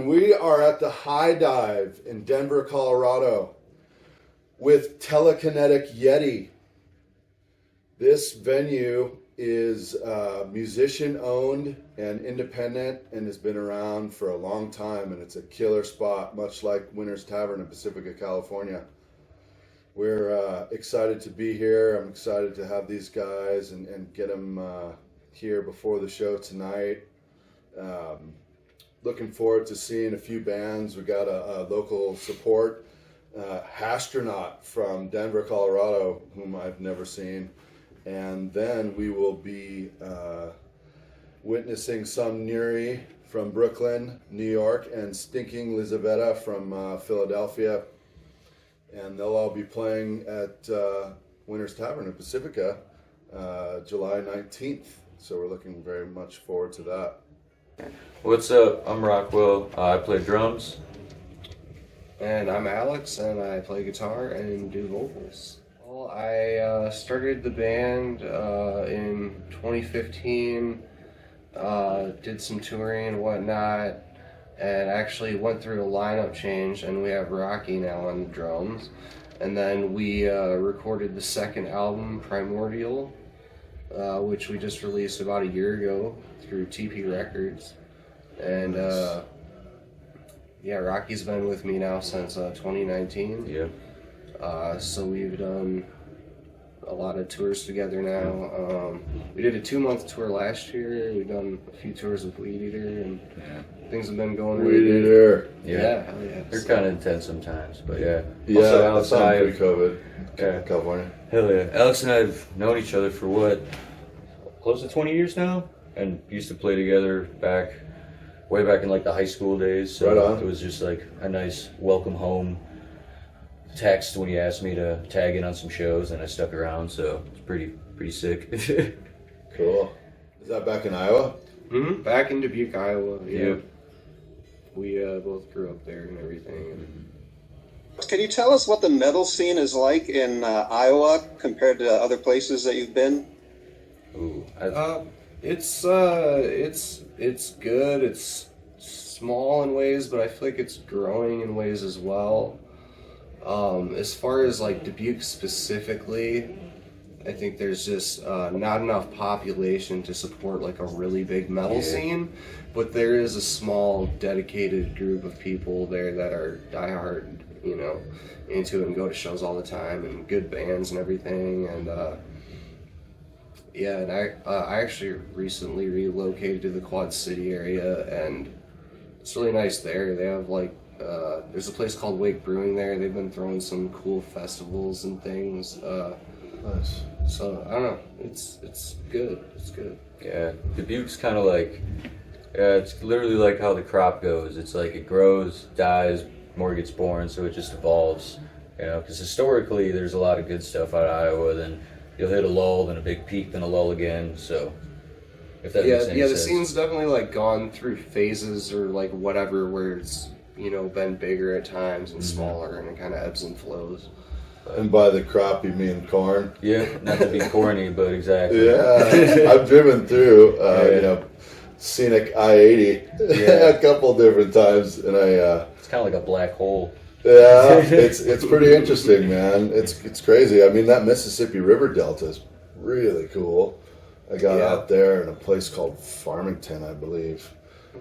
We are at the High Dive in Denver, Colorado with Telekinetic Yeti. This venue is musician owned and independent and has been around for a long time, and it's a killer spot, much like Winter's Tavern in Pacifica, California. We're excited to be here. I'm excited to have these guys and get them here before the show tonight. Looking forward to seeing a few bands. We got a local support, Astronaut from Denver, Colorado, whom I've never seen. And then we will be witnessing Some Neri from Brooklyn, New York, and Stinking Lizaveta from Philadelphia. And they'll all be playing at Winter's Tavern in Pacifica, July 19th. So we're looking very much forward to that. What's up? I'm Rockwell. I play drums. And I'm Alex, and I play guitar and do vocals. Well, I started the band in 2015, did some touring and whatnot, and actually went through a lineup change, and we have Rocky now on the drums. And then we recorded the second album, Primordial, which we just released about a year ago through TP Records. And yeah, Rocky's been with me now since 2019. Yeah. So we've done a lot of tours together now. We did a 2-month tour last year. We've done a few tours with Weed Eater, and things have been going really good. Weed Eater. Yeah, hell yeah. They're kind of intense sometimes, but yeah. Yeah, Also, Alex and I pre-COVID. Yeah. California. Hell yeah. Alex and I have known each other for what? Close to 20 years now? And used to play together way back in like the high school days. So right on. It was just like a nice welcome home text when he asked me to tag in on some shows, and I stuck around, so it's pretty sick. Cool. Is that back in Iowa? Mm-hmm. Back in Dubuque, Iowa. Yeah. Yep. We both grew up there and everything. Can you tell us what the metal scene is like in Iowa compared to other places that you've been? Ooh, It's good. It's small in ways, but I feel like it's growing in ways as well. As far as like Dubuque specifically, I think there's just not enough population to support like a really big metal scene, but there is a small dedicated group of people there that are diehard, into it and go to shows all the time, and good bands and everything. And yeah, and I actually recently relocated to the Quad City area, and it's really nice there. They have like there's a place called Wake Brewing there. They've been throwing some cool festivals and things. Nice. So I don't know. It's good. It's good. yeah, Dubuque's kind of like, it's literally like how the crop goes. It's like it grows, dies, more gets born, so it just evolves. Because historically there's a lot of good stuff out of Iowa, then you'll hit a lull, then a big peak, then a lull again. So if that makes any the sense. scene's definitely like gone through phases or like whatever, where it's been bigger at times and smaller, and it kind of ebbs and flows. And by the crop, you mean corn? Yeah, not to be corny, but exactly. Yeah, I've driven through, scenic I-80 a couple different times, and It's kind of like a black hole. yeah, it's pretty interesting, man. It's crazy. I mean, that Mississippi River Delta is really cool. I got out there in a place called Farmington, I believe.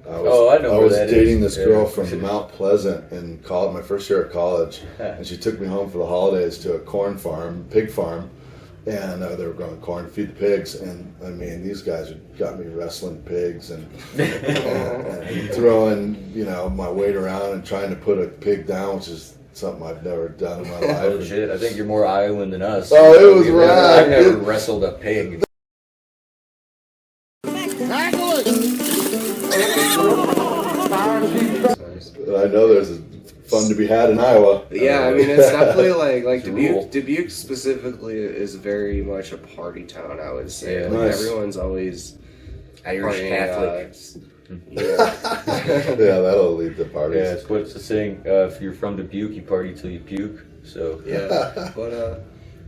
I know where that is. I was dating this girl from Mount Pleasant in college, my first year of college, and she took me home for the holidays to a pig farm, and they were growing corn to feed the pigs. And I mean, these guys got me wrestling pigs and throwing, my weight around and trying to put a pig down, which is something I've never done in my life. Oh shit! I think you're more Iowan than us. Oh, it was rad. I've never wrestled a pig. I know there's fun to be had in Iowa. Yeah, I mean, it's definitely like Dubuque. Dubuque specifically is very much a party town, I would say. Yeah, like nice. Everyone's always Irish partying, Catholic. Yeah. Yeah, that'll lead to parties. Yeah, it's what's the saying? If you're from Dubuque, you party till you puke. So Yeah, but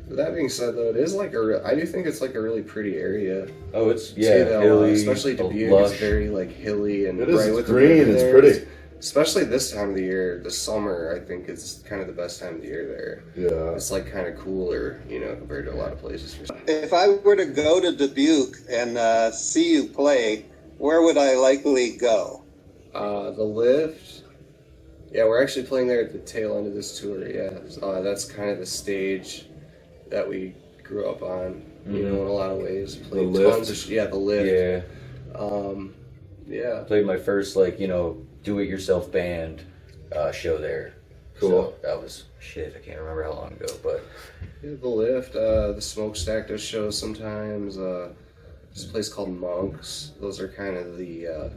with that being said, though, it is like I do think it's like a really pretty area. it's too, though, hilly, especially Dubuque. lush. It's very like hilly and It is. right It's with the green. river It's there. pretty. especially this time of the year, the summer, I think is kind of the best time of the year there. Yeah. It's like kind of cooler, compared to a lot of places. If I were to go to Dubuque and see you play, where would I likely go? The Lift. Yeah, we're actually playing there at the tail end of this tour. Yeah, that's kind of the stage that we grew up on. In a lot of ways. Played The Lift? tons of the Lift. Yeah. Yeah. Played my first do-it-yourself band show there. Cool. So that was shit. I can't remember how long ago, but Yeah, the Lift. The Smokestack does shows sometimes. There's a place called Monks. Those are kind of the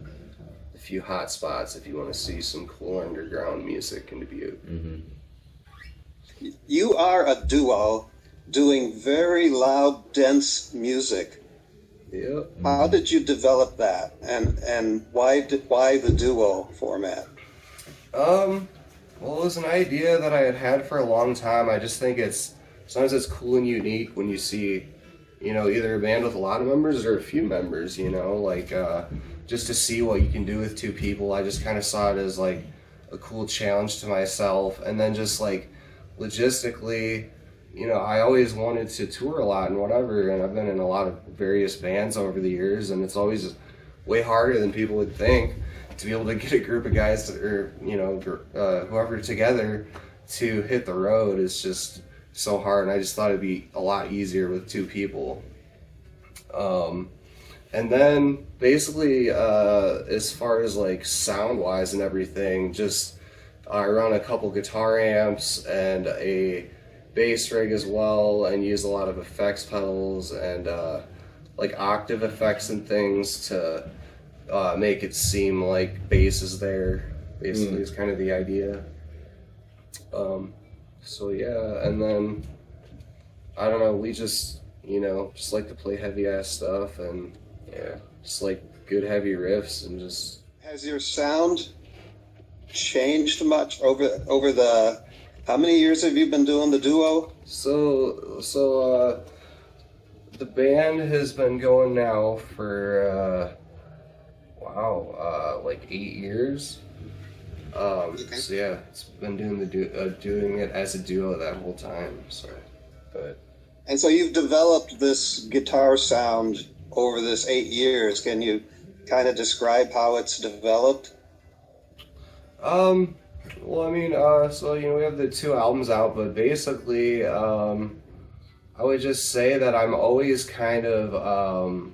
few hot spots if you want to see some cool underground music in Dubuque. You are a duo doing very loud, dense music. Yep. How did you develop that, and why the duo format? Well, it was an idea that I had had for a long time. I just think sometimes it's cool and unique when you see, either a band with a lot of members or a few members. Just to see what you can do with two people. I just kind of saw it as like a cool challenge to myself, and then just like logistically. I always wanted to tour a lot and whatever, and I've been in a lot of various bands over the years, and it's always way harder than people would think to be able to get a group of guys or whoever together to hit the road. Is just so hard, and I just thought it'd be a lot easier with two people. And then basically as far as like sound wise and everything, just I run a couple guitar amps and a bass rig as well, and use a lot of effects pedals and like octave effects and things to make it seem like bass is there. Basically, is kind of the idea. So yeah, and then I don't know. We just just like to play heavy ass stuff, and just like good heavy riffs, and just. Has your sound changed much over the? How many years have you been doing the duo? So the band has been going now for like 8 years. So yeah, it's been doing it as a duo that whole time. And so you've developed this guitar sound over this 8 years. Can you kind of describe how it's developed? Well, I mean, we have the 2 albums out, but basically, I would just say that I'm always kind of,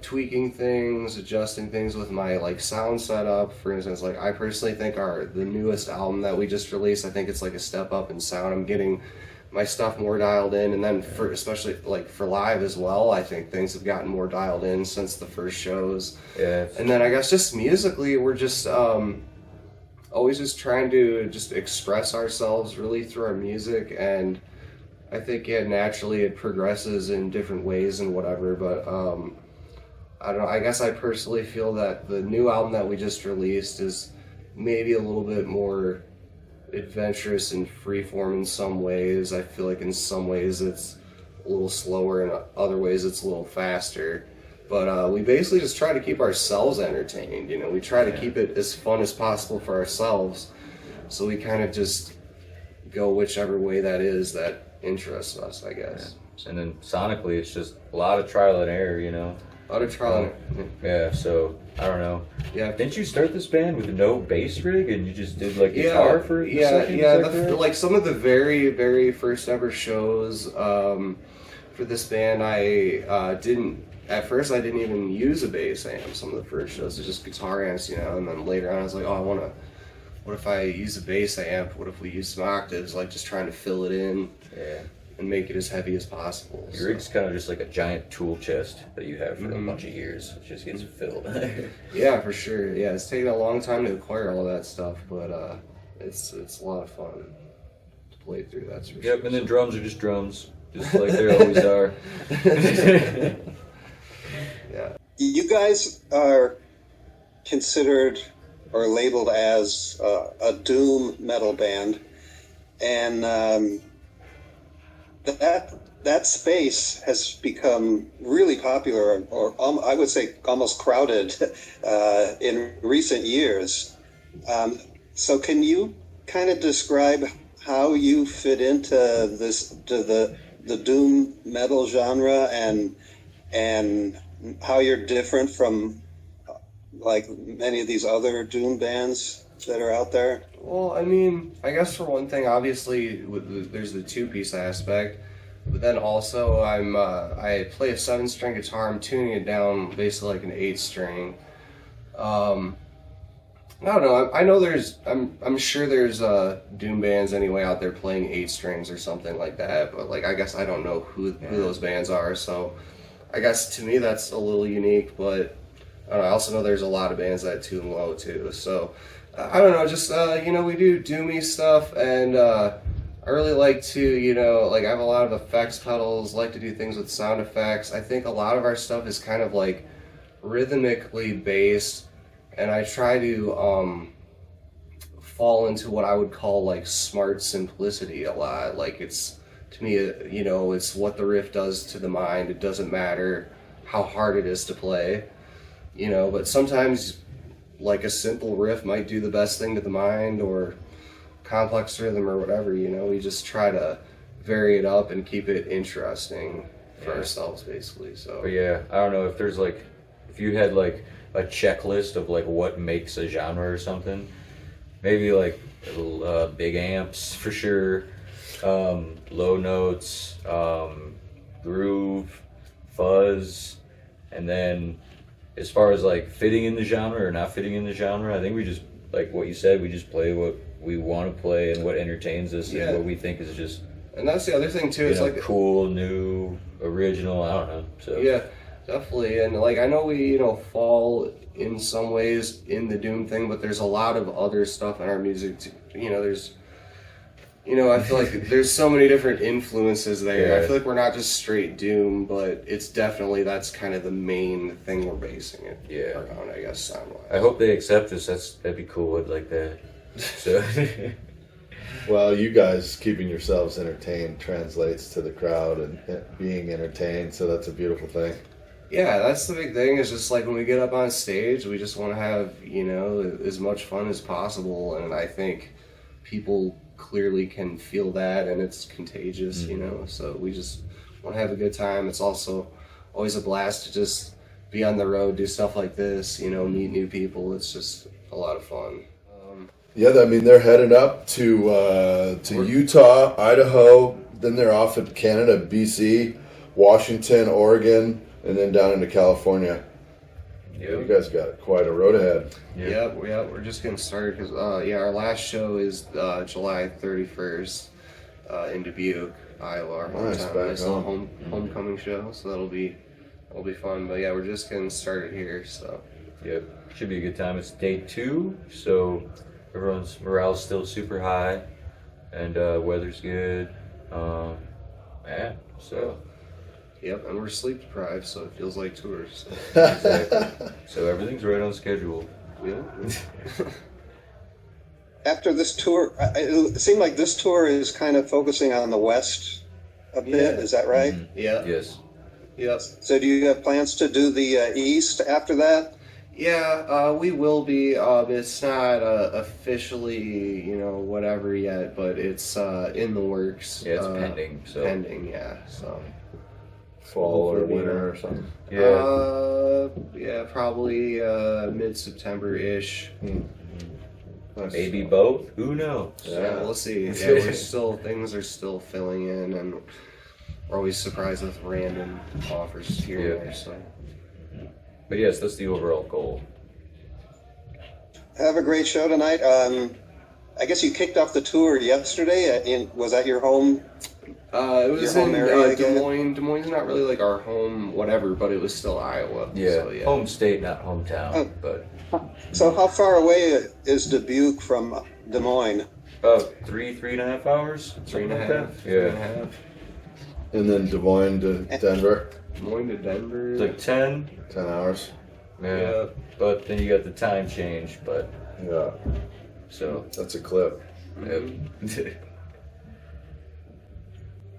tweaking things, adjusting things with my, like, sound setup. For instance, like, I personally think the newest album that we just released, I think it's, like, a step up in sound. I'm getting my stuff more dialed in, and then especially like for live as well, I think things have gotten more dialed in since the first shows. yeah. And then I guess just musically, we're just always just trying to just express ourselves really through our music, and I think naturally it progresses in different ways and whatever, but I don't know, I guess I personally feel that the new album that we just released is maybe a little bit more adventurous and freeform in some ways. I feel like in some ways it's a little slower, and other ways it's a little faster. But we basically just try to keep ourselves entertained. We try to keep it as fun as possible for ourselves. So we kind of just go whichever way that is that interests us, I guess. Yeah. And then sonically, it's just a lot of trial and error, A lot of trial and error. Yeah, so I don't know. Yeah. Didn't you start this band with no bass rig, and you just did like guitar for a second? Like some of the very, very first ever shows for this band, I didn't. At first, I didn't even use a bass amp. Some of the first shows, it's just guitar amps, and then later on, I was like, oh, what if I use a bass amp? What if we use some octaves? Like just trying to fill it in. Yeah. And make it as heavy as possible. Your rig's kind of just like a giant tool chest that you have for a bunch of years. It just gets filled. Yeah, for sure. Yeah, it's taken a long time to acquire all that stuff, but it's a lot of fun to play through. That's for sure. Yep, and then drums are just drums, just like they always are. Yeah. You guys are considered or labeled as a doom metal band, and that that space has become really popular, or I would say almost crowded in recent years. So can you kind of describe how you fit into the doom metal genre, and how you're different from like many of these other doom bands that are out there? Well, I mean, I guess for one thing, obviously, there's the two-piece aspect, but then also I play a 7-string guitar. I'm tuning it down basically like an 8-string. I don't know. I know I'm sure there's doom bands anyway out there playing 8 strings or something like that. But like, I guess I don't know who those bands are. So, I guess to me that's a little unique. But I don't know, I also know there's a lot of bands that tune low too. So, I don't know. Just we do doomy stuff, and I really like to like I have a lot of effects pedals. Like to do things with sound effects. I think a lot of our stuff is kind of like rhythmically based. And I try to fall into what I would call like smart simplicity a lot. Like it's, to me, it's what the riff does to the mind. It doesn't matter how hard it is to play, but sometimes like a simple riff might do the best thing to the mind, or complex rhythm or whatever, we just try to vary it up and keep it interesting for ourselves basically. So, but yeah, I don't know if you had like a checklist of like what makes a genre or something, maybe like big amps for sure, low notes, groove, fuzz, and then as far as like fitting in the genre or not fitting in the genre, I think we just, like what you said, we just play what we want to play and what entertains us and what we think is just, and that's the other thing too, it's like cool, new, original, I don't know. So yeah, definitely. And like, I know we, fall in some ways in the doom thing, but there's a lot of other stuff in our music too. There's, I feel like there's so many different influences there. Yeah. I feel like we're not just straight doom, but it's definitely, that's kind of the main thing we're basing it around, I guess, sound-wise. I hope they accept us. That'd be cool. I'd like that. So Well, you guys keeping yourselves entertained translates to the crowd and being entertained, so that's a beautiful thing. Yeah, that's the big thing, is just like when we get up on stage, we just want to have, as much fun as possible, and I think people clearly can feel that, and it's contagious, so we just want to have a good time. It's also always a blast to just be on the road, do stuff like this, meet new people. It's just a lot of fun. Yeah, I mean, they're headed up to Utah, Idaho, then they're off in Canada, BC, Washington, Oregon, and then down into California. Yeah, you guys got quite a road ahead. Yep, we're just getting started because, our last show is July 31st in Dubuque, Iowa, our hometown. It's a homecoming show, so that'll be fun. But yeah, we're just getting started here, so. Yep, should be a good time. It's day 2, so everyone's morale's still super high, and weather's good. So. Yep, and we're sleep deprived, so it feels like tours. Exactly. So everything's right on schedule. Yeah. After this tour, it seemed like this tour is kind of focusing on the West a bit. Is that right? Mm-hmm. Yeah. Yes. Yep. So do you have plans to do the East after that? Yeah, we will be. It's not officially, whatever yet, but it's in the works. Yeah, it's pending. So. Pending, yeah. So. Fall or winter or something. Yeah, probably mid-September-ish. Maybe both. Who knows? Yeah, we'll see. Yeah, things are still filling in, and we're always surprised with random offers here and there. So. But yes, that's the overall goal. Have a great show tonight. I guess you kicked off the tour yesterday. Was that your home? It was your home area Des Moines. Des Moines is not really like our home, whatever, but it was still Iowa. Yeah, so, yeah. Home state, not hometown. But so, how far away is Dubuque from Des Moines? about 3.5 hours. 3.5. Yeah. 3.5. And then Des Moines to Denver. Des Moines to Denver. It's like 10. 10 hours. Yeah. But then you got the time change. But Yeah, so that's a clip. yep.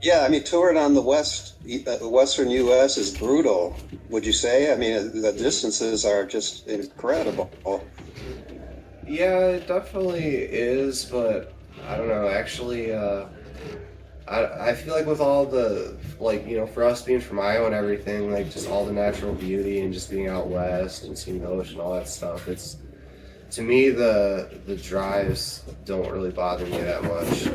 Yeah, I mean, touring on the western U.S. is brutal. Would you say? I mean, the distances are just incredible. Yeah, it definitely is, but I don't know. Actually, I feel like with all the, like, you know, for us being from Iowa and everything, like just all the natural beauty and just being out west and seeing the ocean, all that stuff, it's, to me, the drives don't really bother me that much.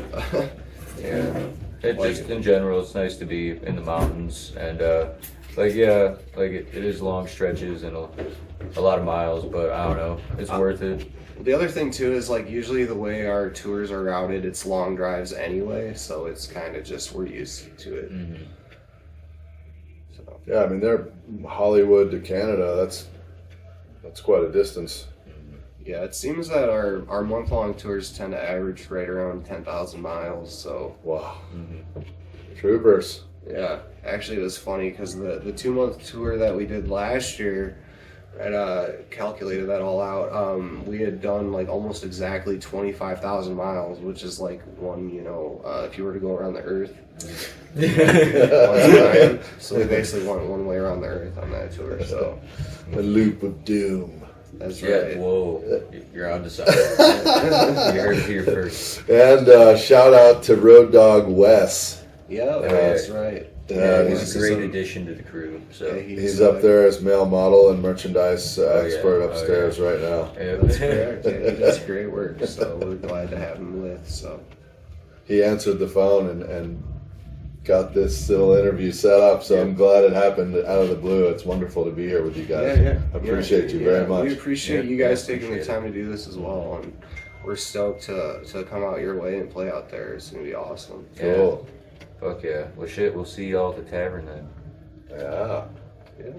Yeah. It just in general, it's nice to be in the mountains and it is long stretches and a lot of miles, but I don't know, it's worth it. The other thing too is like usually the way our tours are routed, it's long drives anyway, so it's kind of just we're used to it. Mm-hmm. So. Yeah, I mean, they're Hollywood to Canada. That's quite a distance. Yeah, it seems that our month-long tours tend to average right around 10,000 miles, so... Wow. Mm-hmm. Troopers. Yeah, actually it was funny because the 2-month tour that we did last year, and calculated that all out, we had done like almost exactly 25,000 miles, which is like one, you know, if you were to go around the Earth. One time. So we basically went one way around the Earth on that tour, so... The loop of doom. That's Yeah, right. whoa, you're on to something. You heard it here first. And shout out to Road Dog Wes. Yeah, that's right. Yeah, he's he's a great addition to the crew. So Yeah, He's up there as male model and merchandise expert yeah. upstairs right now. yeah. That's correct. Yeah, he does great work, so we're glad to have him with. So He answered the phone and got this little interview set up, so I'm glad it happened out of the blue. It's wonderful to be here with you guys. I appreciate you very much. We appreciate you guys taking the appreciate time to do this as well, and we're stoked to come out your way and play out there. It's gonna be awesome. Cool. Fuck yeah. Well, shit, we'll see y'all at the tavern then. Yeah. Yeah.